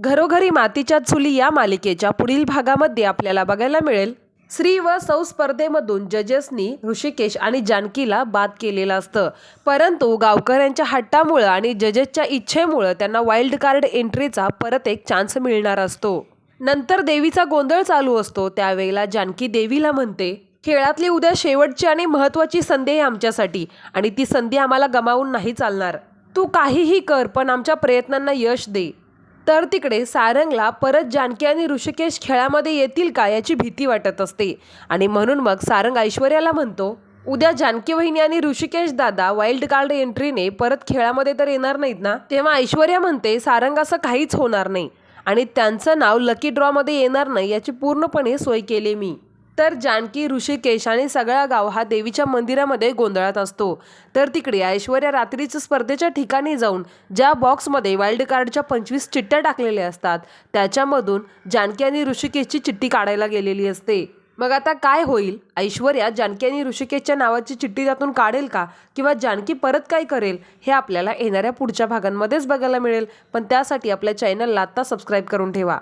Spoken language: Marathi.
घरोघरी मातीच्या चुली या मालिकेच्या पुढील भागामध्ये आपल्याला बघायला मिळेल श्री व सौ स्पर्धेमधून जजेसनी ऋषिकेश आणि जानकीला बाद केलेलं असतं, परंतु गावकऱ्यांच्या हट्टामुळे आणि जजेसच्या इच्छेमुळे त्यांना वाईल्ड कार्ड एंट्रीचा परत एक चान्स मिळणार असतो। नंतर देवीचा गोंधळ चालू असतो। त्यावेळेला जानकी देवीला म्हणते, खेळातली उद्या शेवटची आणि महत्त्वाची संधी आहे आमच्यासाठी आणि ती संधी आम्हाला गमावून नाही चालणार। तू काहीही कर पण आमच्या प्रयत्नांना यश दे। तर तिकडे सारंगला परत जानकी आणि ऋषिकेश खेळामध्ये येतील का याची भीती वाटत असते आणि म्हणून मग सारंग ऐश्वर्याला म्हणतो, उद्या जानकी वहिनी आणि ऋषिकेश दादा वाईल्ड कार्ड एंट्रीने परत खेळामध्ये तर येणार नाहीत ना। तेव्हा ऐश्वर्या म्हणते, सारंग असं काहीच होणार नाही आणि त्यांचं नाव लकी ड्रॉमध्ये येणार नाही याची पूर्णपणे सोय केली मी। तर जानकी, ऋषिकेश आणि सगळा गाव हा देवीच्या मंदिरामध्ये गोंधळात असतो। तर तिकडे ऐश्वर्या रात्रीच्या स्पर्धेच्या ठिकाणी जाऊन ज्या बॉक्समध्ये वाईल्ड कार्डच्या 25 चिठ्ठ्या टाकलेल्या असतात त्याच्यामधून जानकी आणि ऋषिकेशची चिठ्ठी काढायला गेलेली असते। मग आता काय होईल? ऐश्वर्या जानकी आणि ऋषिकेशच्या नावाची चिठ्ठी त्यातून काढेल का किंवा जानकी परत काय करेल हे आपल्याला येणाऱ्या पुढच्या भागांमध्येच बघायला मिळेल। पण त्यासाठी आपल्या चॅनलला आता सबस्क्राईब करून ठेवा।